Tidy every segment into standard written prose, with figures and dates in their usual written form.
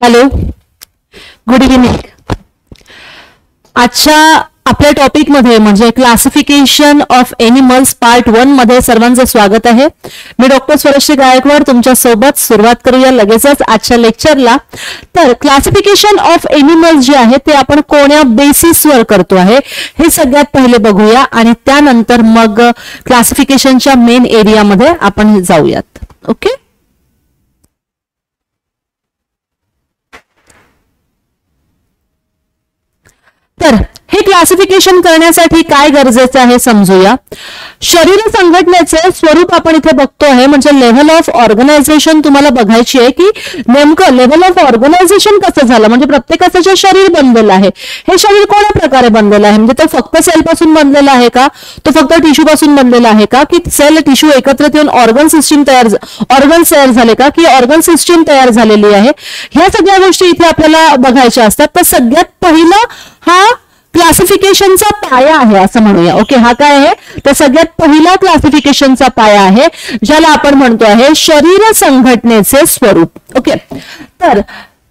Hello, good evening. आजच्या आपल्या topic मध्ये म्हणजे क्लासिफिकेशन ऑफ एनिमल्स पार्ट 1 मध्ये सर्वांचं स्वागत आहे. मी डॉक्टर स्वरश्री गायकवाड तुमच्या सोबत सुरुवात करूया लगेचच आजच्या लेक्चरला. तर क्लासिफिकेशन ऑफ एनिमल्स जे आहे ते आपण कोण्या बेसिसवर करतो आहे हे सगळ्यात पहिले बघूया आणि त्यानंतर मग क्लासिफिकेशनच्या मेन एरियामध्ये आपण जाऊयात. ओके, तर हे क्लासिफिकेशन करण्यासाठी काय गरजेचं आहे समजूया. शरीर संघटनेचे स्वरूप आपण इथे बघतो आहे म्हणजे लेव्हल ऑफ ऑर्गनायझेशन तुम्हाला बघायची आहे की नेमकं लेव्हल ऑफ ऑर्गनायझेशन कसं झालं, म्हणजे प्रत्येकाचं जे शरीर बनलेलं आहे हे शरीर कोणत्या प्रकारे बनलेलं आहे, म्हणजे तो फक्त सेल पासून बनलेला आहे का, तो फक्त टिश्यू पासून बनलेला आहे का, की सेल टिश्यू एकत्रित येऊन ऑर्गन तयार झाले का, की ऑर्गन सिस्टीम तयार झालेली आहे. ह्या सगळ्या गोष्टी इथे आपल्याला बघायच्या असतात. तर सगळ्यात पहिला हा क्लासिफिकेशनचा पाया आहे असं म्हणूया. ओके, हा काय आहे तर सगळ्यात पहिला क्लासिफिकेशनचा पाया आहे ज्याला आपण म्हणतो आहे शरीर संघटनेचे स्वरूप. ओके, तर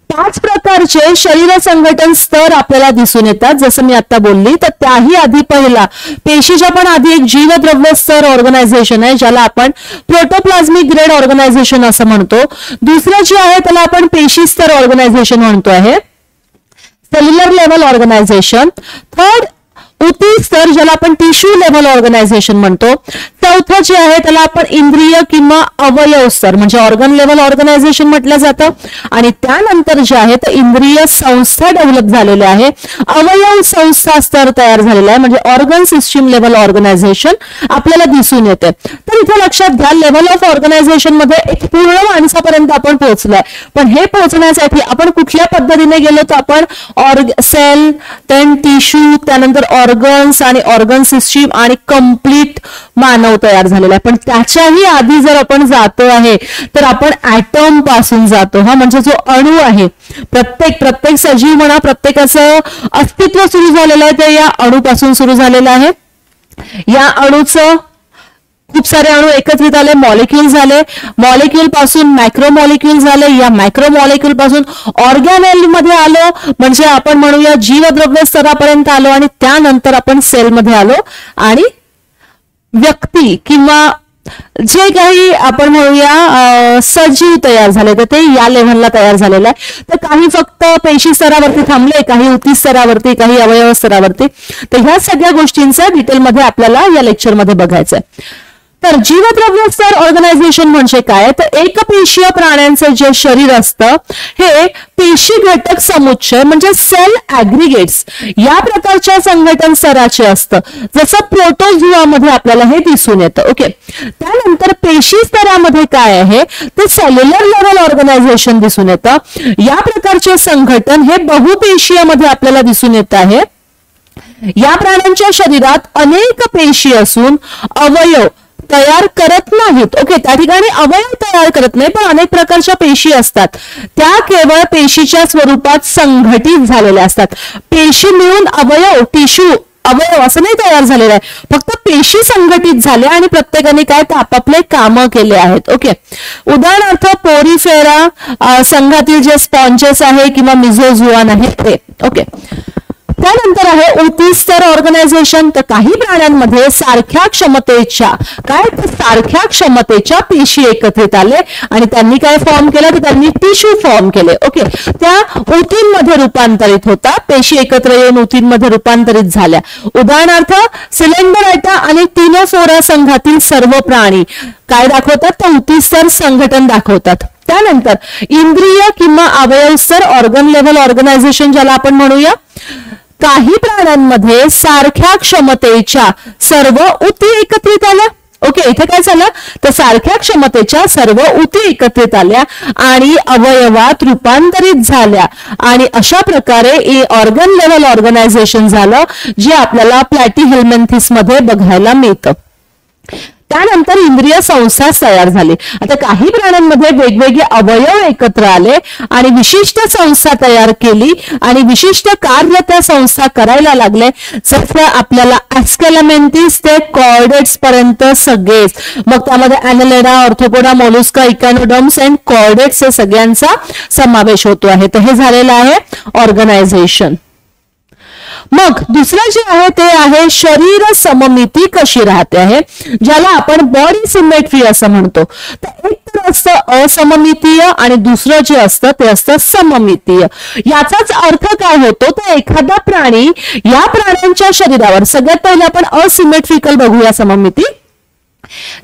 5 प्रकारचे शरीर संघटन स्तर आपल्याला दिसून येतात जसं मी आता बोलली. तर त्याही आधी पहिला पेशीच्या पण आधी एक जीवद्रव्य स्तर ऑर्गनायझेशन आहे ज्याला आपण प्रोटोप्लाझ्मिक ग्रेड ऑर्गनायझेशन असं म्हणतो. दुसरं जे आहे त्याला आपण पेशी स्तर ऑर्गनायझेशन म्हणतो आहे, सेल्युलर लेवल ऑर्गनायझेशन. थर्ड उती स्तर ज्याला आपण टिश्यू लेव्हल ऑर्गनायझेशन म्हणतो. चौथं जे आहे त्याला आपण इंद्रिय किंवा अवयव स्तर म्हणजे ऑर्गन लेव्हल ऑर्गनायझेशन म्हटलं जातं. आणि त्यानंतर जे आहे तर इंद्रिय संस्था डेव्हलप झालेले आहे, अवयव संस्था स्तर तयार झालेला आहे म्हणजे ऑर्गन सिस्टीम लेव्हल ऑर्गनायझेशन आपल्याला दिसून येते. तर इथे लक्षात घ्या लेव्हल ऑफ ऑर्गनायझेशन मध्ये एक पूर्ण माणसापर्यंत आपण पोहोचलोय, पण हे पोहोचण्यासाठी आपण कुठल्या पद्धतीने गेलो तर आपण सेल, देन टिश्यू, त्यानंतर ऑर्गन्स आणि ऑर्गन सिस्टीम आणि कंप्लीट मानव तयार झालेला आहे. पण त्याच्याही आधी जर आपण जातो आहे तर आपण ऍटम पासून जातो. हा म्हणजे जो अणू आहे प्रत्येक सजीव म्हणा प्रत्येकाचं अस्तित्व सुरू झालेलं आहे ते या अणूपासून सुरू झालेलं आहे. या अणूचं खूप सारे अणू एकत्रित आले, मॉलिक्यूल झाले, मॉलिक्यूल पासून मॅक्रोमॉलिक्यूल झाले, या मॅक्रोमॉलिक्यूल पासून ऑर्गॅनेल मध्ये आलो म्हणजे आपण म्हणूया जीवद्रव्य स्तरापर्यंत आलो आणि त्यानंतर आपण सेलमध्ये आलो आणि व्यक्ती किंवा जे काही आपण म्हणूया सजीव तयार झाले तर ते या लेव्हलला तयार झालेलं आहे. तर काही फक्त पेशी स्तरावरती थांबले, काही उती स्तरावरती, काही अवयव स्तरावरती. तर ह्या सगळ्या गोष्टींचं डिटेलमध्ये आपल्याला या लेक्चरमध्ये बघायचं आहे. तर जीवद्रव्य स्तर ऑर्गनायझेशन म्हणजे काय तर एकपेशीय प्राण्यांचं जे शरीर असतं हे पेशी घटक समुच्चय म्हणजे सेल ऍग्रिगेट्स या प्रकारच्या संघटन स्तराचे असतं जसं प्रोटोझोआमध्ये आपल्याला हे दिसून येतं. ओके, त्यानंतर पेशी स्तरामध्ये काय आहे ते सेल्युलर लेव्हल ऑर्गनायझेशन दिसून येतं. या प्रकारचे संघटन हे बहुपेशीय मध्ये आपल्याला दिसून येत आहे. या प्राण्यांच्या शरीरात अनेक पेशी असून अवयव तयार करत नाहीत. ओके, त्या ठिकाणी अवयव तयार करत नाही पण अनेक प्रकारच्या पेशी असतात त्या केवळ पेशीच्या स्वरूपात संघटित झालेल्या असतात. पेशी मिळून अवयव, टिश्यू, अवयव असं नाही तयार झालेलं आहे, फक्त पेशी संघटित झाल्या आणि प्रत्येकाने काय तर आपापले कामं केले आहेत. ओके, उदाहरणार्थ पोरीफेरा संघातील जे स्पॉन्जेस आहे किंवा मिझोझोआन आहे ते. ओके, त्यानंतर आहे उती स्तर ऑर्गनायझेशन. तर काही प्राण्यांमध्ये सारख्या क्षमतेच्या पेशी एकत्रित आले आणि त्यांनी काय फॉर्म केलं तर त्यांनी टिश्यू फॉर्म केले. ओके, त्या ऊतींमध्ये रूपांतरित होता, पेशी एकत्र येऊन ऊतींमध्ये रूपांतरित झाल्या. उदाहरणार्थ सिलेंडराइटा आणि टिनोफोरा संघातील सर्व प्राणी काय दाखवतात तर उती स्तर संघटन दाखवतात. त्यानंतर इंद्रिय किंवा अवयव स्तर ऑर्गन लेव्हल ऑर्गनायझेशन ज्याला आपण म्हणूया. काही प्राण्यांमध्ये सारख्या क्षमतेच्या सर्व उती एकत्रित आल्या. ओके, इथे काय झालं तर सारख्या क्षमतेच्या सर्व उती एकत्रित आल्या आणि अवयवात रूपांतरित झाल्या आणि अशा प्रकारे ऑर्गन लेव्हल ऑर्गनायझेशन झालं जे आपल्याला प्लॅटीहेल्मिन्थिस मध्ये बघायला मिळतं. त्यानंतर इंद्रिय संस्था तयार झाले. आता काही प्राण्यांमध्ये वेगवेगळे अवयव एकत्र आले आणि विशिष्ट संस्था तयार केली आणि विशिष्ट कार्य त्या संस्था करायला लागले. जसं आपल्याला ॲस्केलमेंथिस ते कॉर्डेट्स पर्यंत सगळेच, मग त्यामध्ये ॲनालिडा, ऑर्थोपोडा, मोलुस्का, इकॅनोडर्म्स अँड कॉर्डेट्स हे सगळ्यांचा समावेश होतो आहे. तर हे झालेलं आहे ऑर्गनायझेशन. मग दुसरं जे आहे ते आहे शरीर सममिती कशी राहते आहे, ज्याला आपण बॉडी सिमेट्री असं म्हणतो. तर एक तर असतं असममितीय आणि दुसरं जे असतं ते असतं सममितीय. याचाच अर्थ काय होतो, तर एखादा प्राणी, या प्राण्यांच्या शरीरावर सगळ्यात पहिले आपण असिमेट्रिकल बघूया सममिती.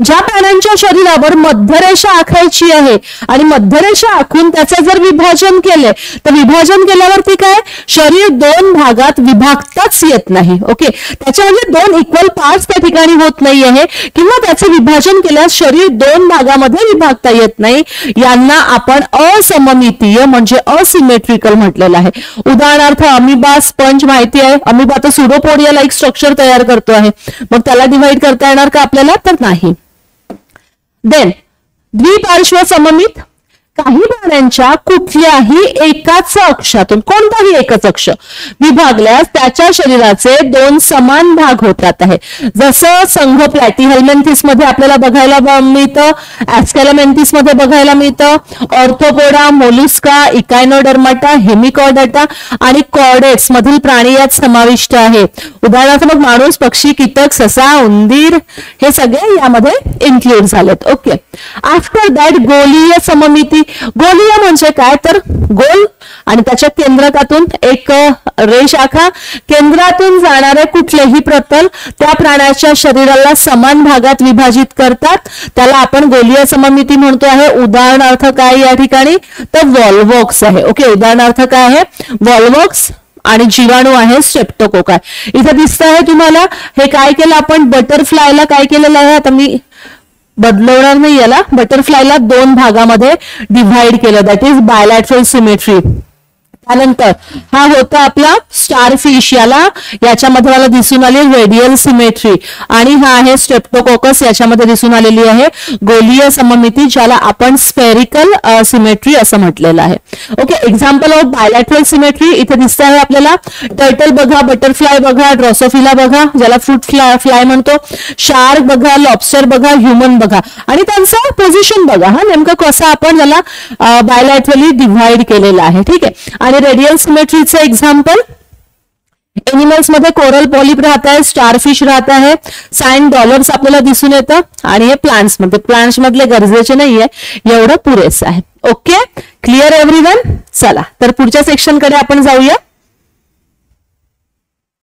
ज्या प्राण्यांच्या शरीरावर मध्यरेषा आखायची आहे आणि मध्यरेषा आखून त्याचं जर विभाजन केले तर विभाजन केल्यावरती काय, शरीर दोन भागात विभागताच येत नाही. ओके, त्याच्यामध्ये दोन इक्वल पार्ट्स त्या ठिकाणी होत नाही आहे किंवा त्याचं विभाजन केल्यास शरीर दोन भागामध्ये विभागता येत नाही. यांना आपण असममितीय म्हणजे असिमेट्रिकल म्हटलेलं आहे. उदाहरणार्थ अमिबा, स्पंज माहिती आहे, अमिबा तर सुडोपोडिया लाईक स्ट्रक्चर तयार करतो आहे, मग त्याला डिवाइड करता येणार का आपल्याला, तर नाही. देन द्विपार्श्व सममित, काही प्राण्यांच्या कुठल्याही एकाच अक्षातून, कोणताही एकच अक्ष विभागल्यास त्याच्या शरीराचे दोन समान भाग होतात आहे. जसं संघ प्लॅटिहेल्मिंथिस मध्ये आपल्याला बघायला मिळतं, ॲस्केलमेंथिस मध्ये बघायला मिळतं, ऑर्थोपोडा, मोलुस्का, इकायनोडर्माटा, हेमिकॉर्डाटा आणि कॉर्डेट्स मधील प्राणी यात समाविष्ट आहे. उदाहरणार्थ मग माणूस, पक्षी, कीटक, ससा, उंदीर हे सगळे यामध्ये इन्क्लूड झालेत. ओके, आफ्टर दॅट गोलीय सममिती. गोलीय म्हणजे काय, तर गोल आणि त्याच्या केंद्रकातून एक रेषाखा, केंद्रातून जाणारे कुठलेही प्रतल त्या प्राण्याच्या शरीराला समान भागात विभाजित करतात, त्याला आपण गोलीय सममिती म्हणतो आहे. उदाहरणार्थ काय या ठिकाणी, तर वॉल्वॉक्स आहे. ओके, उदाहरणार्थ काय आहे, वॉल्वॉक्स आणि जीवाणू आहे स्ट्रेप्टोकोकाय. इथे दिसत आहे तुम्हाला, हे काय केलं आपण, बटरफ्लायला काय केलेलं आहे, आता मी बदलवणार नाही याला, बटरफ्लायला दोन भागामध्ये डिव्हाइड केलं, दॅट इज बायलॅटरल सिमेट्री. त्यानंतर हा होता आपला स्टारफिश, याच्यामध्ये मला दिसून आली रेडियल सिमेट्री, आणि हा आहे स्ट्रेप्टोकोकस, याच्यामध्ये दिसून आलेली आहे गोलीय सममिती, ज्याला आपण स्फेरिकल सिमेट्री असं म्हटलेलं आहे. Okay, example of bilateral symmetry इथे दिसत आहे आपल्याला. टर्टल बघा, बटरफ्लाय बघा, ड्रॉसोफिला बघा ज्याला फ्रूट फ्लाय म्हणतो, शार्क बघा, लॉबस्टर बघा, ह्युमन बघा, आणि त्यांचं पोझिशन बघा. हा नेमकं कसं आपण याला बायलॅटरली डिव्हाइड केलेलं आहे. ठीक आहे, आणि रेडियल सिमेट्रीचं एक्झाम्पल, एनिमल्स मध्ये कोरल पॉलिप राहत आहे, स्टारफिश राहत आहे, सँड डॉलर्स आपल्याला दिसून येतं, आणि हे प्लांट्स मध्ये, प्लांट्स मधले गरजेचे नाहीये, एवढं पुरेसं आहे. Okay, clear everyone. चला तर पुढच्या सेक्शन कडे आपण जाऊया.